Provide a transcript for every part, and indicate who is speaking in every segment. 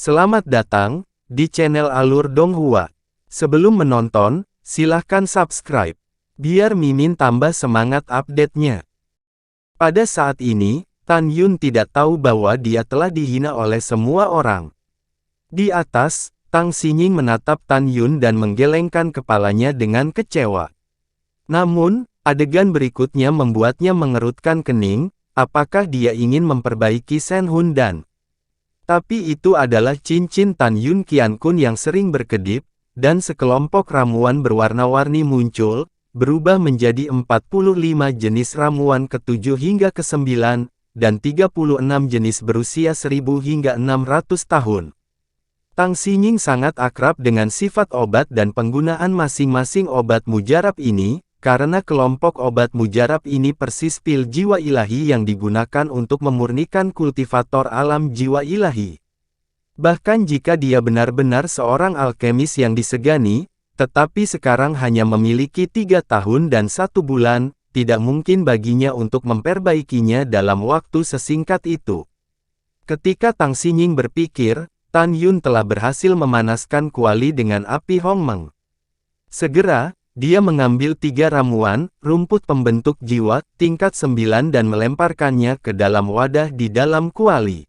Speaker 1: Selamat datang di channel Alur Donghua. Sebelum menonton, silahkan subscribe, biar Mimin tambah semangat update-nya. Pada saat ini, Tan Yun tidak tahu bahwa dia telah dihina oleh semua orang. Di atas, Tang Xinying menatap Tan Yun dan menggelengkan kepalanya dengan kecewa. Namun, adegan berikutnya membuatnya mengerutkan kening. Apakah dia ingin memperbaiki Shen Hundan? Tapi itu adalah cincin Tan Yun Qiankun yang sering berkedip, dan sekelompok ramuan berwarna-warni muncul, berubah menjadi 45 jenis ramuan ke-7 hingga ke-9, dan 36 jenis berusia 1000 hingga 600 tahun. Tang Xinying sangat akrab dengan sifat obat dan penggunaan masing-masing obat mujarab ini, karena kelompok obat mujarab ini persis pil jiwa ilahi yang digunakan untuk memurnikan kultivator alam jiwa ilahi. Bahkan jika dia benar-benar seorang alkemis yang disegani, tetapi sekarang hanya memiliki 3 tahun dan 1 bulan, tidak mungkin baginya untuk memperbaikinya dalam waktu sesingkat itu. Ketika Tang Xinying berpikir, Tan Yun telah berhasil memanaskan kuali dengan api Hongmeng. Segera, dia mengambil 3 ramuan, rumput pembentuk jiwa, tingkat 9 dan melemparkannya ke dalam wadah di dalam kuali.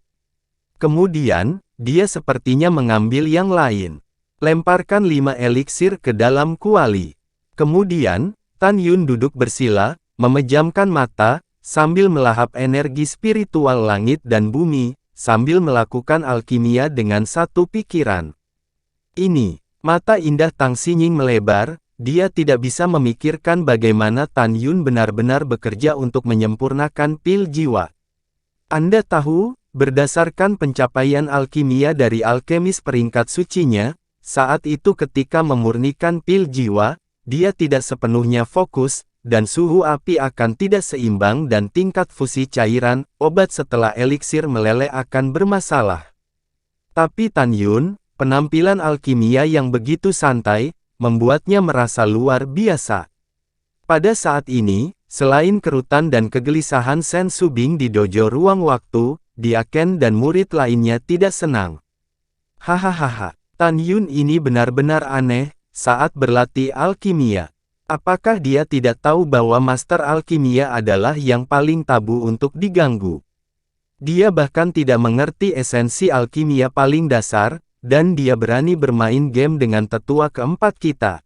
Speaker 1: Kemudian, dia sepertinya mengambil yang lain. Lemparkan 5 eliksir ke dalam kuali. Kemudian, Tan Yun duduk bersila, memejamkan mata, sambil melahap energi spiritual langit dan bumi, sambil melakukan alkimia dengan satu pikiran. Ini, mata indah Tang Xinying melebar. Dia tidak bisa memikirkan bagaimana Tan Yun benar-benar bekerja untuk menyempurnakan pil jiwa. Anda tahu, berdasarkan pencapaian alkimia dari alkemis peringkat sucinya, saat itu ketika memurnikan pil jiwa, dia tidak sepenuhnya fokus, dan suhu api akan tidak seimbang dan tingkat fusi cairan, obat setelah eliksir meleleh akan bermasalah. Tapi Tan Yun, penampilan alkimia yang begitu santai, membuatnya merasa luar biasa. Pada saat ini, selain kerutan dan kegelisahan Shen Subing di dojo ruang waktu, Dia Ken dan murid lainnya tidak senang. Hahaha, Tan Yun ini benar-benar aneh, saat berlatih alkimia. Apakah dia tidak tahu bahwa master alkimia adalah yang paling tabu untuk diganggu? Dia bahkan tidak mengerti esensi alkimia paling dasar, dan dia berani bermain game dengan tetua keempat kita.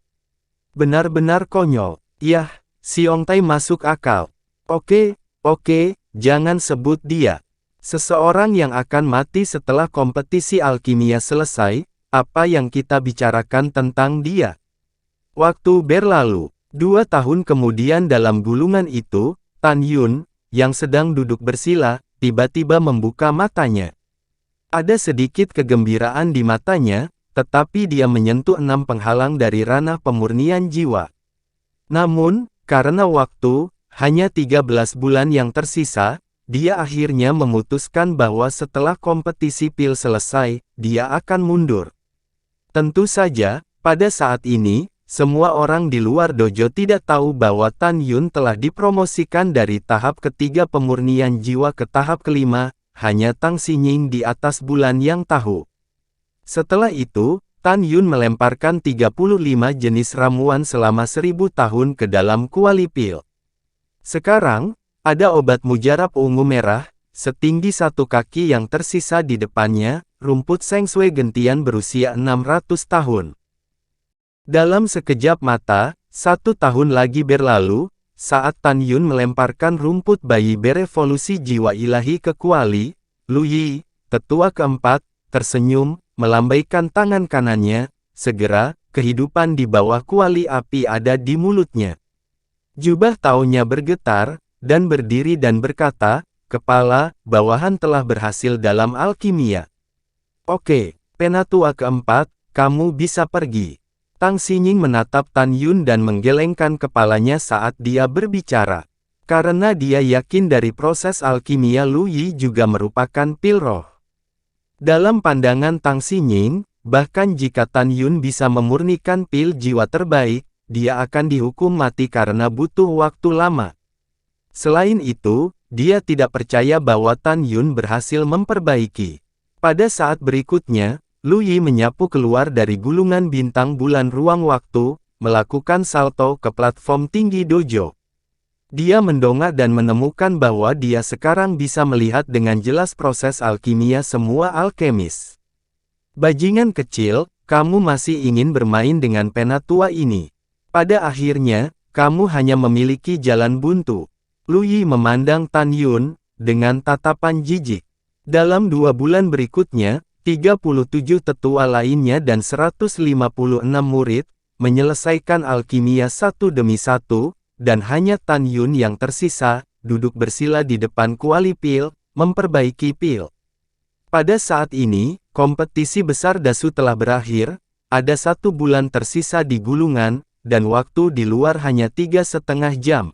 Speaker 1: Benar-benar konyol. Yah, Xiongtai masuk akal. Oke, jangan sebut dia. Seseorang yang akan mati setelah kompetisi alkimia selesai, apa yang kita bicarakan tentang dia? Waktu berlalu. 2 tahun kemudian dalam gulungan itu, Tan Yun, yang sedang duduk bersila, tiba-tiba membuka matanya. Ada sedikit kegembiraan di matanya, tetapi dia menyentuh 6 penghalang dari ranah pemurnian jiwa. Namun, karena waktu, hanya 13 bulan yang tersisa, dia akhirnya memutuskan bahwa setelah kompetisi pil selesai, dia akan mundur. Tentu saja, pada saat ini, semua orang di luar dojo tidak tahu bahwa Tan Yun telah dipromosikan dari tahap ketiga pemurnian jiwa ke tahap kelima. Hanya Tang Xinying di atas bulan yang tahu. Setelah itu, Tan Yun melemparkan 35 jenis ramuan selama 1000 tahun ke dalam kuali pil. Sekarang, ada obat mujarab ungu merah, setinggi 1 kaki yang tersisa di depannya, rumput Shengshui gentian berusia 600 tahun. Dalam sekejap mata, 1 tahun lagi berlalu, saat Tan Yun melemparkan rumput bayi berevolusi jiwa ilahi ke kuali, Lu Yi, tetua keempat, tersenyum, melambaikan tangan kanannya, segera, kehidupan di bawah kuali api ada di mulutnya. Jubah taunya bergetar, dan berdiri dan berkata, kepala, bawahan telah berhasil dalam alkimia. Oke, penatua keempat, kamu bisa pergi. Tang Xinying menatap Tan Yun dan menggelengkan kepalanya saat dia berbicara. Karena dia yakin dari proses alkimia Lu Yi juga merupakan pil roh. Dalam pandangan Tang Xinying, bahkan jika Tan Yun bisa memurnikan pil jiwa terbaik, dia akan dihukum mati karena butuh waktu lama. Selain itu, dia tidak percaya bahwa Tan Yun berhasil memperbaiki Pada saat berikutnya, Lu Yi menyapu keluar dari gulungan bintang bulan ruang waktu, melakukan salto ke platform tinggi dojo. Dia mendongak dan menemukan bahwa dia sekarang bisa melihat dengan jelas proses alkimia semua alkemis. Bajingan kecil, kamu masih ingin bermain dengan penatua ini. Pada akhirnya, kamu hanya memiliki jalan buntu. Lu Yi memandang Tan Yun, dengan tatapan jijik. Dalam 2 bulan berikutnya, 37 tetua lainnya dan 156 murid, menyelesaikan alkimia satu demi satu, dan hanya Tan Yun yang tersisa, duduk bersila di depan kuali pil, memperbaiki pil. Pada saat ini, kompetisi besar Dasu telah berakhir, ada 1 bulan tersisa di gulungan, dan waktu di luar hanya 3,5 jam.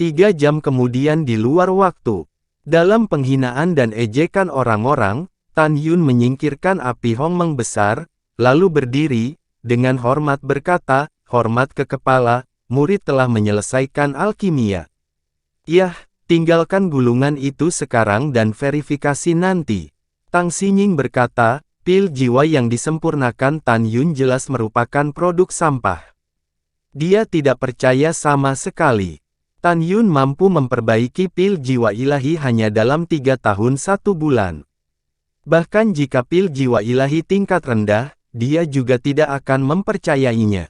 Speaker 1: 3 jam kemudian di luar waktu. Dalam penghinaan dan ejekan orang-orang, Tan Yun menyingkirkan api Hongmeng besar, lalu berdiri, dengan hormat berkata, hormat ke kepala, murid telah menyelesaikan alkimia. Yah, tinggalkan gulungan itu sekarang dan verifikasi nanti. Tang Xinying berkata, pil jiwa yang disempurnakan Tan Yun jelas merupakan produk sampah. Dia tidak percaya sama sekali. Tan Yun mampu memperbaiki pil jiwa ilahi hanya dalam 3 tahun 1 bulan. Bahkan jika pil jiwa ilahi tingkat rendah, dia juga tidak akan mempercayainya.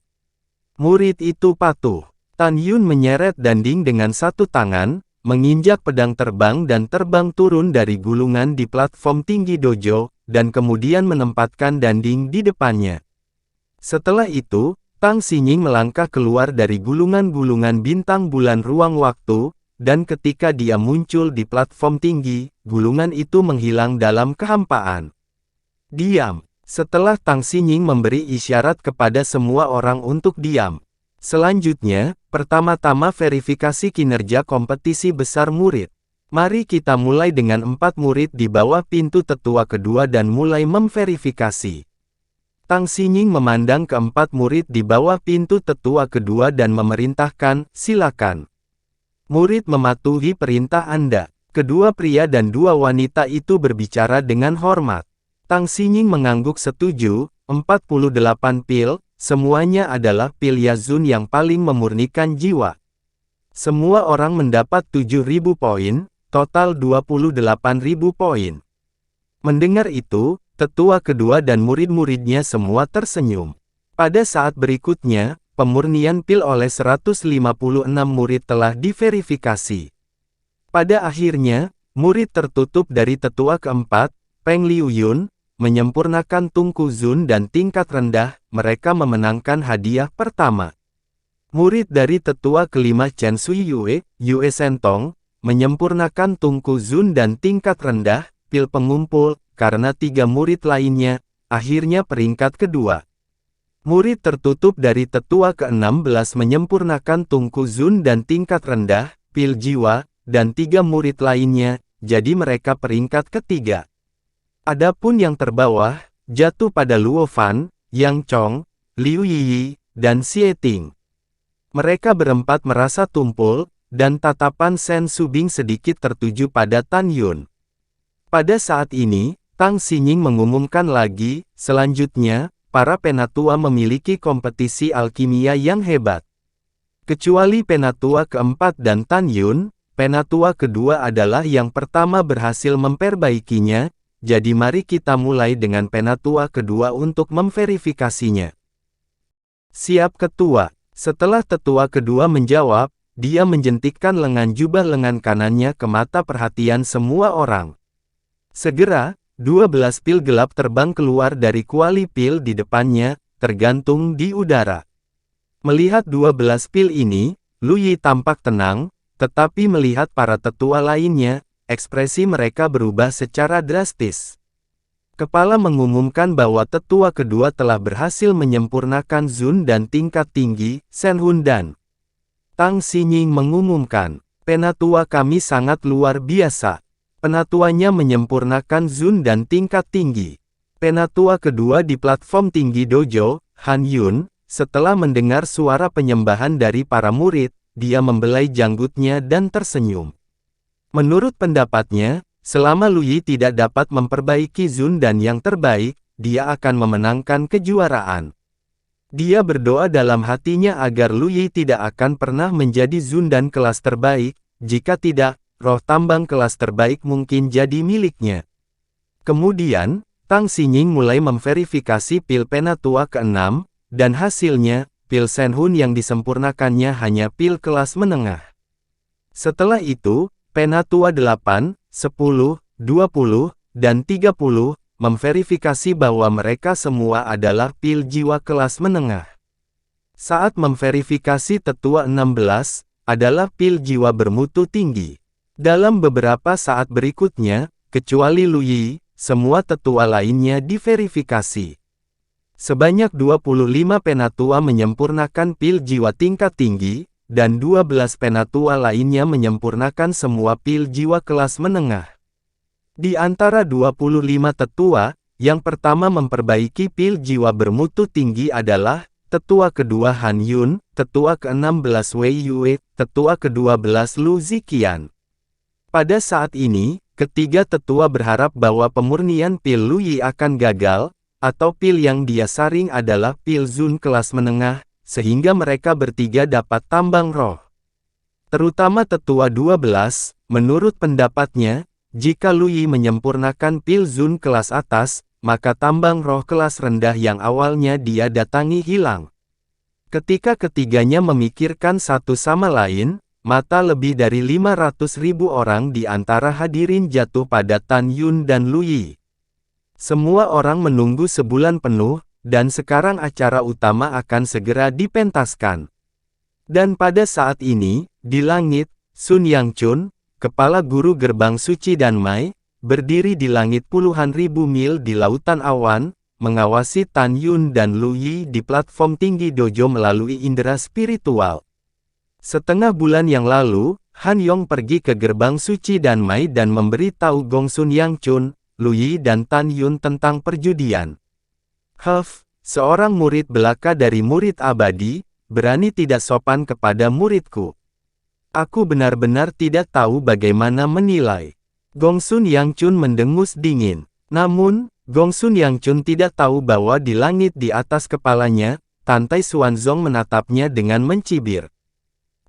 Speaker 1: Murid itu patuh. Tan Yun menyeret Danding dengan 1 tangan, menginjak pedang terbang dan terbang turun dari gulungan di platform tinggi dojo, dan kemudian menempatkan Danding di depannya. Setelah itu, Tang Xinying melangkah keluar dari gulungan-gulungan bintang bulan ruang waktu, dan ketika dia muncul di platform tinggi, gulungan itu menghilang dalam kehampaan. Diam. Setelah Tang Xinying memberi isyarat kepada semua orang untuk diam. Selanjutnya, pertama-tama verifikasi kinerja kompetisi besar murid. Mari kita mulai dengan 4 murid di bawah pintu tetua kedua dan mulai memverifikasi. Tang Xinying memandang keempat murid di bawah pintu tetua kedua dan memerintahkan, silakan. Murid mematuhi perintah Anda. Kedua pria dan 2 wanita itu berbicara dengan hormat. Tang Xinying mengangguk setuju, 48 pil, semuanya adalah pil Yazun yang paling memurnikan jiwa. Semua orang mendapat 7.000 poin, total 28.000 poin. Mendengar itu, tetua kedua dan murid-muridnya semua tersenyum. Pada saat berikutnya, pemurnian pil oleh 156 murid telah diverifikasi. Pada akhirnya, murid tertutup dari tetua keempat, Peng Liu Yun, menyempurnakan Tungku Zun dan tingkat rendah, mereka memenangkan hadiah pertama. Murid dari tetua kelima Chen Sui Yue, Yue Sentong, menyempurnakan Tungku Zun dan tingkat rendah, pil pengumpul, karena 3 murid lainnya, akhirnya peringkat kedua. Murid tertutup dari tetua ke-16 menyempurnakan Tungku Zun dan tingkat rendah, pil jiwa, dan 3 murid lainnya, jadi mereka peringkat ketiga. Adapun yang terbawah, jatuh pada Luo Fan, Yang Chong, Liu Yiyi, dan Xie Ting. Mereka berempat merasa tumpul, dan tatapan Shen Subing sedikit tertuju pada Tan Yun. Pada saat ini, Tang Xinying mengumumkan lagi, selanjutnya, para penatua memiliki kompetisi alkimia yang hebat. Kecuali penatua keempat dan Tan Yun, penatua kedua adalah yang pertama berhasil memperbaikinya, jadi mari kita mulai dengan penatua kedua untuk memverifikasinya. Siap ketua. Setelah tetua kedua menjawab, dia menjentikkan lengan jubah lengan kanannya ke mata perhatian semua orang. Segera, 12 pil gelap terbang keluar dari kuali pil di depannya, tergantung di udara. Melihat 12 pil ini, Lu Yi tampak tenang, tetapi melihat para tetua lainnya, ekspresi mereka berubah secara drastis. Kepala mengumumkan bahwa tetua kedua telah berhasil menyempurnakan Zun dan tingkat tinggi, Shen Hundan. Tang Xinying mengumumkan, penatua kami sangat luar biasa. Penatuanya menyempurnakan Zun dan tingkat tinggi. Penatua kedua di platform tinggi dojo, Han Yun, setelah mendengar suara penyembahan dari para murid, dia membelai janggutnya dan tersenyum. Menurut pendapatnya, selama Lu Yi tidak dapat memperbaiki Zun dan yang terbaik, dia akan memenangkan kejuaraan. Dia berdoa dalam hatinya agar Lu Yi tidak akan pernah menjadi Zun dan kelas terbaik, jika tidak, roh tambang kelas terbaik mungkin jadi miliknya. Kemudian, Tang Xiying mulai memverifikasi pil penatua ke-6, dan hasilnya, pil Shenhun yang disempurnakannya hanya pil kelas menengah. Setelah itu, penatua 8, 10, 20, dan 30, memverifikasi bahwa mereka semua adalah pil jiwa kelas menengah. Saat memverifikasi tetua 16, adalah pil jiwa bermutu tinggi. Dalam beberapa saat berikutnya, kecuali Lu Yi, semua tetua lainnya diverifikasi. Sebanyak 25 penatua menyempurnakan pil jiwa tingkat tinggi, dan 12 penatua lainnya menyempurnakan semua pil jiwa kelas menengah. Di antara 25 tetua, yang pertama memperbaiki pil jiwa bermutu tinggi adalah tetua kedua Han Yun, tetua ke-16 Wei Yue, tetua ke-12 Lu Ziqian. Pada saat ini, ketiga tetua berharap bahwa pemurnian pil Lu Yi akan gagal, atau pil yang dia saring adalah pil Zun kelas menengah, sehingga mereka bertiga dapat tambang roh. Terutama tetua 12, menurut pendapatnya, jika Lu Yi menyempurnakan pil Zun kelas atas, maka tambang roh kelas rendah yang awalnya dia datangi hilang. Ketika ketiganya memikirkan satu sama lain, mata lebih dari 500.000 orang di antara hadirin jatuh pada Tan Yun dan Lu Yi. Semua orang menunggu sebulan penuh, dan sekarang acara utama akan segera dipentaskan. Dan pada saat ini, di langit, Sun Yangchun, kepala guru gerbang suci Danmai, berdiri di langit puluhan ribu mil di lautan awan, mengawasi Tan Yun dan Lu Yi di platform tinggi dojo melalui indera spiritual. Setengah bulan yang lalu, Han Yong pergi ke gerbang suci Danmai dan memberi tahu Gong Sun Yangchun, Lu Yi dan Tan Yun tentang perjudian. Seorang murid belaka dari murid abadi, berani tidak sopan kepada muridku. Aku benar-benar tidak tahu bagaimana menilai. Gong Sun Yangchun mendengus dingin. Namun, Gong Sun Yangchun tidak tahu bahwa di langit di atas kepalanya, Tantai Xuanzong menatapnya dengan mencibir.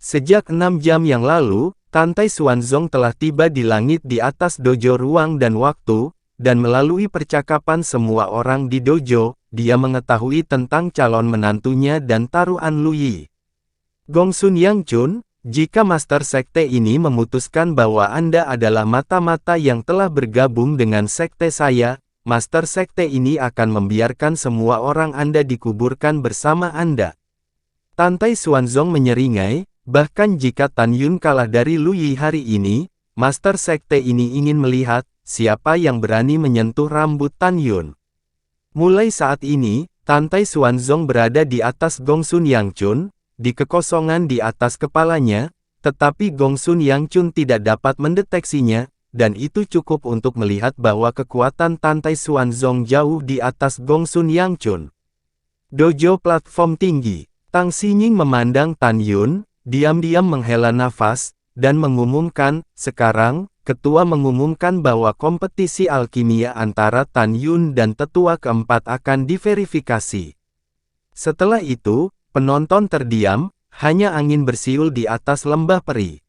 Speaker 1: Sejak 6 jam yang lalu, Tantai Xuanzong telah tiba di langit di atas dojo ruang dan waktu, dan melalui percakapan semua orang di dojo, dia mengetahui tentang calon menantunya dan taruhan Lu Yi. Gong Sun Yangchun, jika Master Sekte ini memutuskan bahwa Anda adalah mata-mata yang telah bergabung dengan Sekte saya, Master Sekte ini akan membiarkan semua orang Anda dikuburkan bersama Anda. Tantai Xuanzong menyeringai, bahkan jika Tan Yun kalah dari Lu Yi hari ini, Master Sekte ini ingin melihat, siapa yang berani menyentuh rambut Tan Yun. Mulai saat ini, Tantai Xuanzong berada di atas Gong Sun Yangchun, di kekosongan di atas kepalanya, tetapi Gong Sun Yangchun tidak dapat mendeteksinya, dan itu cukup untuk melihat bahwa kekuatan Tantai Xuanzong jauh di atas Gong Sun Yangchun. Dojo platform tinggi. Tang Xiying memandang Tan Yun, diam-diam menghela nafas, dan mengumumkan, sekarang, ketua mengumumkan bahwa kompetisi alkimia antara Tan Yun dan tetua keempat akan diverifikasi. Setelah itu, penonton terdiam, hanya angin bersiul di atas lembah peri.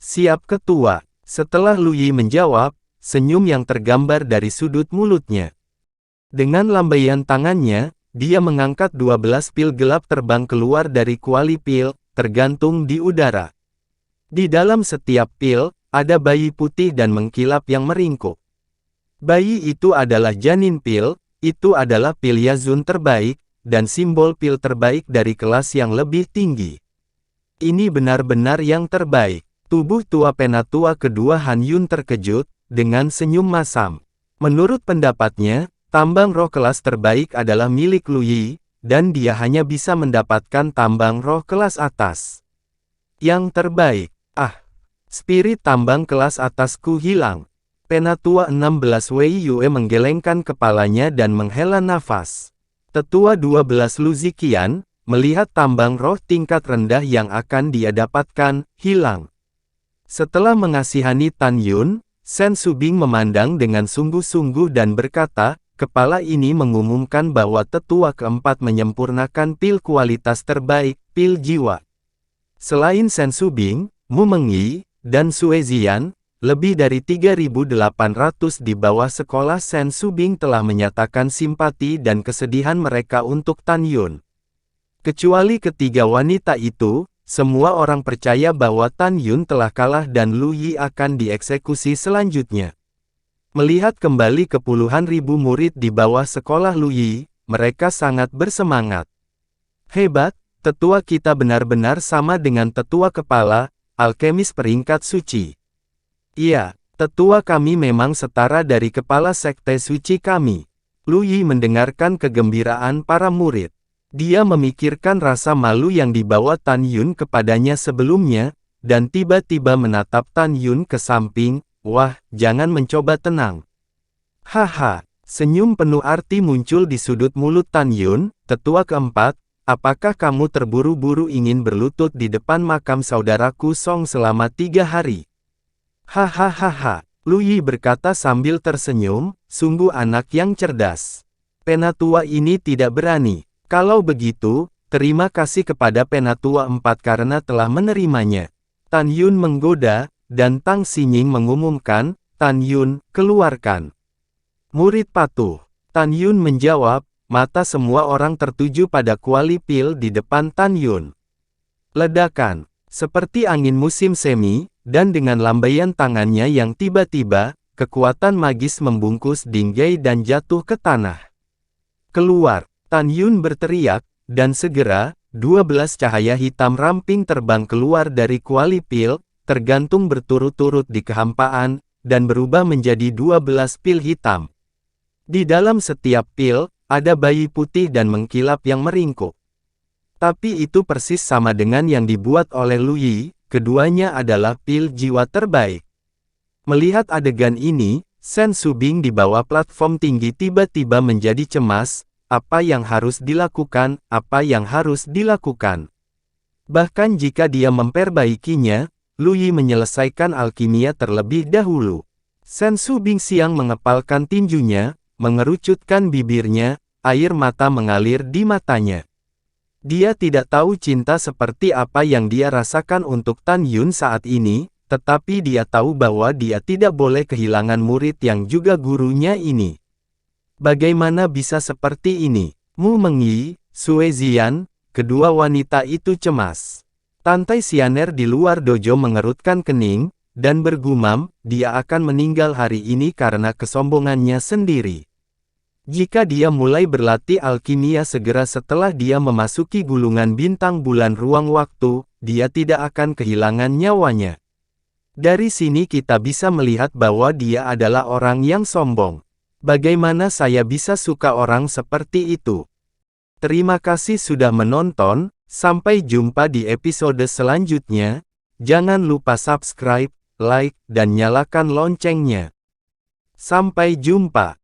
Speaker 1: Siap ketua. Setelah Lu Yi menjawab, senyum yang tergambar dari sudut mulutnya. Dengan lambaian tangannya, dia mengangkat 12 pil gelap terbang keluar dari kuali pil, tergantung di udara. Di dalam setiap pil, ada bayi putih dan mengkilap yang meringkuk. Bayi itu adalah janin pil, itu adalah pil Yazun terbaik, dan simbol pil terbaik dari kelas yang lebih tinggi. Ini benar-benar yang terbaik. Tubuh tua penatua kedua Han Yun terkejut, dengan senyum masam. Menurut pendapatnya, tambang roh kelas terbaik adalah milik Lu Yi, dan dia hanya bisa mendapatkan tambang roh kelas atas. Yang terbaik. Spirit tambang kelas atasku hilang. Penatua 16 Wei Yue menggelengkan kepalanya dan menghela nafas. Tetua 12 Lu Ziqian, melihat tambang roh tingkat rendah yang akan dia dapatkan, hilang. Setelah mengasihani Tan Yun, Sen Subing memandang dengan sungguh-sungguh dan berkata, kepala ini mengumumkan bahwa tetua keempat menyempurnakan pil kualitas terbaik, pil jiwa. Selain Sen Subing, Mu Mengyi, dan Sue Zian, lebih dari 3.800 di bawah sekolah Sen Subing telah menyatakan simpati dan kesedihan mereka untuk Tan Yun. Kecuali ketiga wanita itu, semua orang percaya bahwa Tan Yun telah kalah dan Lu Yi akan dieksekusi selanjutnya. Melihat kembali ke puluhan ribu murid di bawah sekolah Lu Yi, mereka sangat bersemangat. Hebat, tetua kita benar-benar sama dengan tetua kepala, alkemis peringkat suci. Iya, tetua kami memang setara dari kepala sekte suci kami. Lu Yi mendengarkan kegembiraan para murid. Dia memikirkan rasa malu yang dibawa Tan Yun kepadanya sebelumnya, dan tiba-tiba menatap Tan Yun ke samping. Wah, jangan mencoba tenang. Haha, senyum penuh arti muncul di sudut mulut Tan Yun. Tetua keempat, apakah kamu terburu-buru ingin berlutut di depan makam saudaraku Song selama 3 hari? Hahaha, Lu Yi berkata sambil tersenyum, sungguh anak yang cerdas. Penatua ini tidak berani. Kalau begitu, terima kasih kepada Penatua 4 karena telah menerimanya. Tan Yun menggoda, dan Tang Xinying mengumumkan, Tan Yun, keluarkan. Murid patuh. Tan Yun menjawab, mata semua orang tertuju pada kuali pil di depan Tan Yun. Ledakan, seperti angin musim semi, dan dengan lambaian tangannya yang tiba-tiba, kekuatan magis membungkus Dinggei dan jatuh ke tanah. Keluar, Tan Yun berteriak, dan segera, 12 cahaya hitam ramping terbang keluar dari kuali pil, tergantung berturut-turut di kehampaan, dan berubah menjadi 12 pil hitam. Di dalam setiap pil, ada bayi putih dan mengkilap yang meringkuk. Tapi itu persis sama dengan yang dibuat oleh Lu Yi, keduanya adalah pil jiwa terbaik. Melihat adegan ini, Sen Subing di bawah platform tinggi tiba-tiba menjadi cemas, apa yang harus dilakukan, apa yang harus dilakukan. Bahkan jika dia memperbaikinya, Lu Yi menyelesaikan alkimia terlebih dahulu. Sen Subing siang mengepalkan tinjunya, mengerucutkan bibirnya, air mata mengalir di matanya. Dia tidak tahu cinta seperti apa yang dia rasakan untuk Tan Yun saat ini, tetapi dia tahu bahwa dia tidak boleh kehilangan murid yang juga gurunya ini. Bagaimana bisa seperti ini? Mu Mengyi, Sue Zian, kedua wanita itu cemas. Tantai Xianer di luar dojo mengerutkan kening, dan bergumam, dia akan meninggal hari ini karena kesombongannya sendiri. Jika dia mulai berlatih alkimia segera setelah dia memasuki gulungan bintang bulan ruang waktu, dia tidak akan kehilangan nyawanya. Dari sini kita bisa melihat bahwa dia adalah orang yang sombong. Bagaimana saya bisa suka orang seperti itu? Terima kasih sudah menonton. Sampai jumpa di episode selanjutnya. Jangan lupa subscribe, like, dan nyalakan loncengnya. Sampai jumpa.